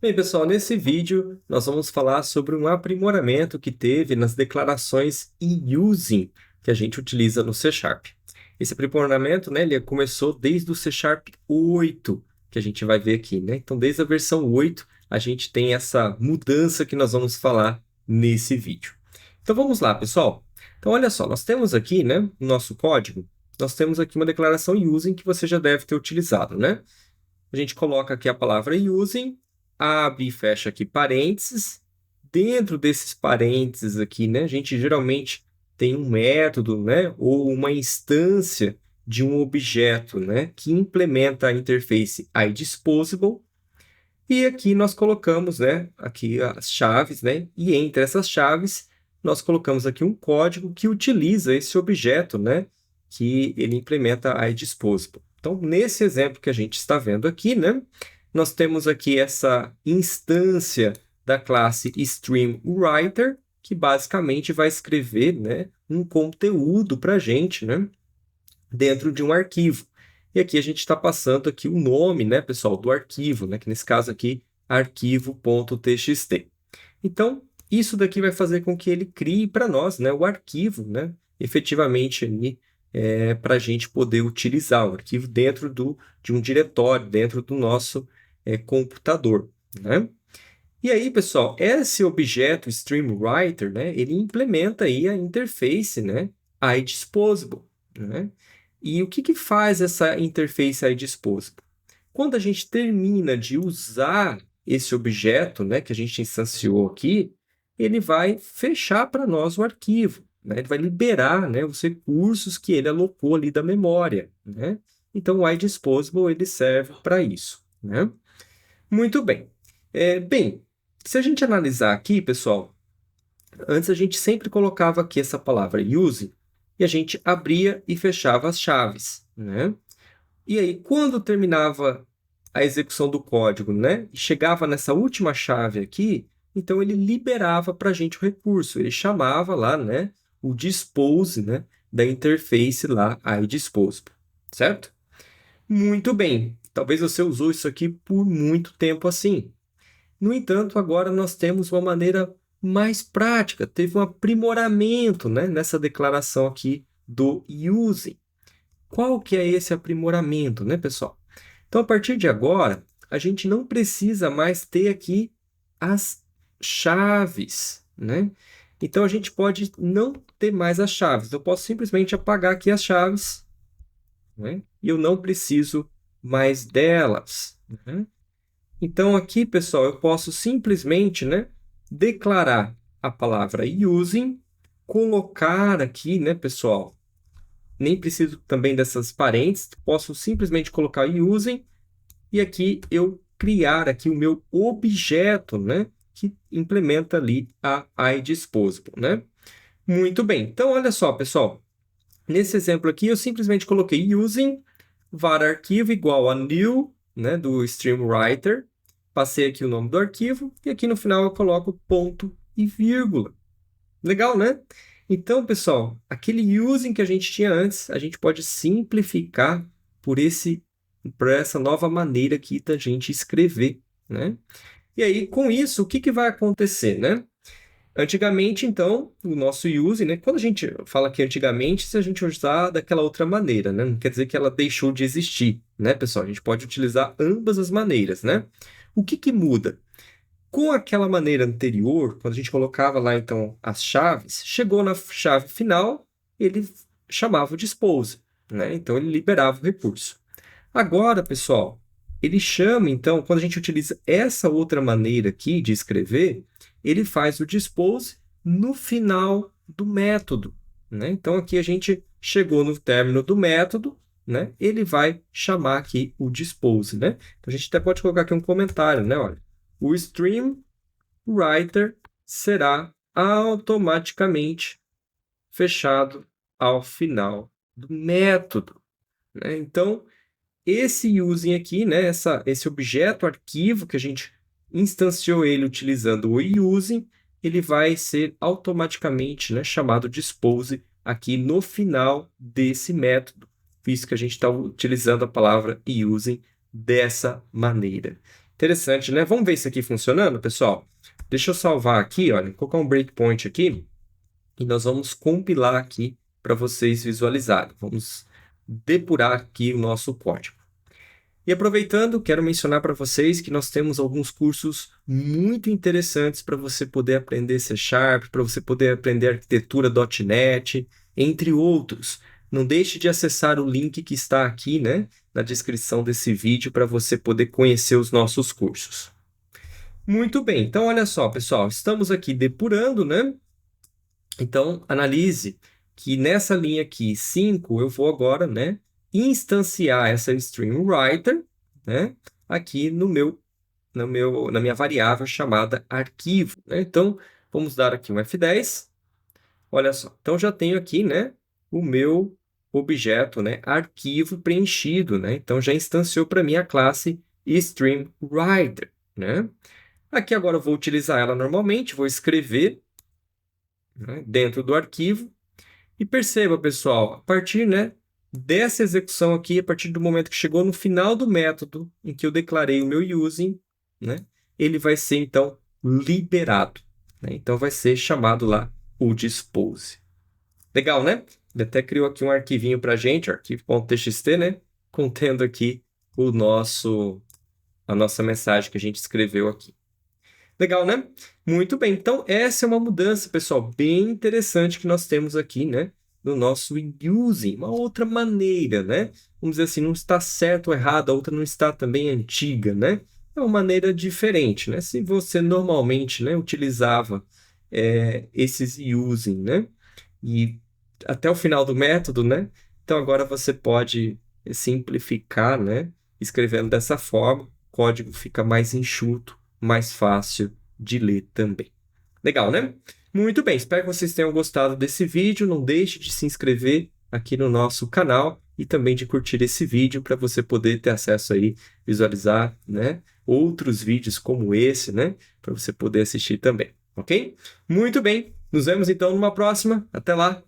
Bem, pessoal, nesse vídeo nós vamos falar sobre um aprimoramento que teve nas declarações using que a gente utiliza no C Sharp. Esse aprimoramento, né, ele começou desde o C Sharp 8, que a gente vai ver aqui, né? Então, desde a versão 8, a gente tem essa mudança que nós vamos falar nesse vídeo. Então, vamos lá, pessoal. Então, olha só, nós temos aqui, né, no nosso código, nós temos aqui uma declaração using que você já deve ter utilizado, né? A gente coloca aqui a palavra using, abre e fecha aqui parênteses. Dentro desses parênteses aqui, né, a gente geralmente tem um método, né, ou uma instância de um objeto, né, que implementa a interface iDisposable. E aqui nós colocamos, né, aqui as chaves, né, e entre essas chaves nós colocamos aqui um código que utiliza esse objeto, né, que ele implementa a iDisposable. Então, nesse exemplo que a gente está vendo aqui, né, nós temos aqui essa instância da classe StreamWriter, que basicamente vai escrever, né, um conteúdo para a gente, né, dentro de um arquivo. E aqui a gente está passando aqui o nome, né, pessoal, do arquivo, né, que nesse caso aqui, arquivo.txt. Então, isso daqui vai fazer com que ele crie para nós, né, o arquivo, né, efetivamente para a gente poder utilizar o arquivo dentro de um diretório, dentro do nosso computador, né? E aí, pessoal, esse objeto StreamWriter, né, ele implementa aí a interface, né, iDisposable, né? E o que faz essa interface iDisposable? Quando a gente termina de usar esse objeto, né, que a gente instanciou aqui, ele vai fechar para nós o arquivo, né? Ele vai liberar, né, os recursos que ele alocou ali da memória, né? Então, o iDisposable ele serve para isso, né? Muito bem. Bem, se a gente analisar aqui, pessoal, antes a gente sempre colocava aqui essa palavra use e a gente abria e fechava as chaves, né? E aí, quando terminava a execução do código, né, e chegava nessa última chave aqui, então ele liberava para a gente o recurso, ele chamava lá, né, o dispose, né, da interface lá, iDisposable, certo? Muito bem, talvez você usou isso aqui por muito tempo assim. No entanto, agora nós temos uma maneira mais prática, teve um aprimoramento, né, nessa declaração aqui do using. Qual que é esse aprimoramento, né, pessoal? Então, a partir de agora, a gente não precisa mais ter aqui as chaves, né? Então, a gente pode não ter mais as chaves. Eu posso simplesmente apagar aqui as chaves, né? E eu não preciso mais delas, né? Então, aqui, pessoal, eu posso simplesmente, né, declarar a palavra using, colocar aqui, né, pessoal, nem preciso também dessas parênteses, posso simplesmente colocar using e aqui eu criar aqui o meu objeto, né, que implementa ali a iDisposable, né? Muito bem. Então, olha só, pessoal. Nesse exemplo aqui, eu simplesmente coloquei using var arquivo igual a new, né, do StreamWriter. Passei aqui o nome do arquivo e aqui no final eu coloco ponto e vírgula. Legal, né? Então, pessoal, aquele using que a gente tinha antes, a gente pode simplificar por essa nova maneira aqui da gente escrever, né? E aí, com isso, o que vai acontecer, né? Antigamente, então, o nosso using, né? Quando a gente fala que antigamente, se a gente usar daquela outra maneira, né? Não quer dizer que ela deixou de existir, né, pessoal? A gente pode utilizar ambas as maneiras, né? O que muda? Com aquela maneira anterior, quando a gente colocava lá, então, as chaves, chegou na chave final, ele chamava o dispose, né? Então, ele liberava o recurso. Agora, pessoal, ele chama, então, quando a gente utiliza essa outra maneira aqui de escrever, ele faz o dispose no final do método, né? Então, aqui a gente chegou no término do método, né? Ele vai chamar aqui o dispose, né? Então, a gente até pode colocar aqui um comentário, né? Olha, o StreamWriter será automaticamente fechado ao final do método, né? Então, esse using aqui, né, esse objeto arquivo que a gente instanciou ele utilizando o using, ele vai ser automaticamente, né, chamado dispose aqui no final desse método, visto que a gente está utilizando a palavra using dessa maneira. Interessante, né? Vamos ver isso aqui funcionando, pessoal? Deixa eu salvar aqui, olha, colocar um breakpoint aqui e nós vamos compilar aqui para vocês visualizarem. Vamos depurar aqui o nosso código. E aproveitando, quero mencionar para vocês que nós temos alguns cursos muito interessantes para você poder aprender C#, para você poder aprender arquitetura .NET, entre outros. Não deixe de acessar o link que está aqui, né, na descrição desse vídeo para você poder conhecer os nossos cursos. Muito bem, então olha só, pessoal, estamos aqui depurando, né? Então, analise que nessa linha aqui, 5, eu vou agora, né, instanciar essa string writer, né, aqui na minha variável chamada arquivo, né? Então, vamos dar aqui um F10. Olha só, então já tenho aqui, né, o meu objeto, né, arquivo preenchido, né? Então, já instanciou para mim a classe stringWriter, né? Aqui agora eu vou utilizar ela normalmente, vou escrever, né, dentro do arquivo. E perceba, pessoal, a partir, né, dessa execução aqui, a partir do momento que chegou no final do método em que eu declarei o meu using, né, ele vai ser, então, liberado, né? Então, vai ser chamado lá o dispose. Legal, né? Ele até criou aqui um arquivinho para a gente, arquivo.txt, né, contendo aqui a nossa mensagem que a gente escreveu aqui. Legal, né? Muito bem. Então, essa é uma mudança, pessoal, bem interessante que nós temos aqui, né, no nosso using. Uma outra maneira, né? Vamos dizer assim, não está certo ou errado, a outra não está também antiga, né? É uma maneira diferente, né? Se você normalmente, né, utilizava esses using, né, e até o final do método, né? Então, agora você pode simplificar, né, escrevendo dessa forma, o código fica mais enxuto, mais fácil de ler também. Legal, né? Muito bem, espero que vocês tenham gostado desse vídeo. Não deixe de se inscrever aqui no nosso canal e também de curtir esse vídeo para você poder ter acesso aí, visualizar, né, outros vídeos como esse, né, para você poder assistir também, ok? Muito bem, nos vemos então numa próxima. Até lá!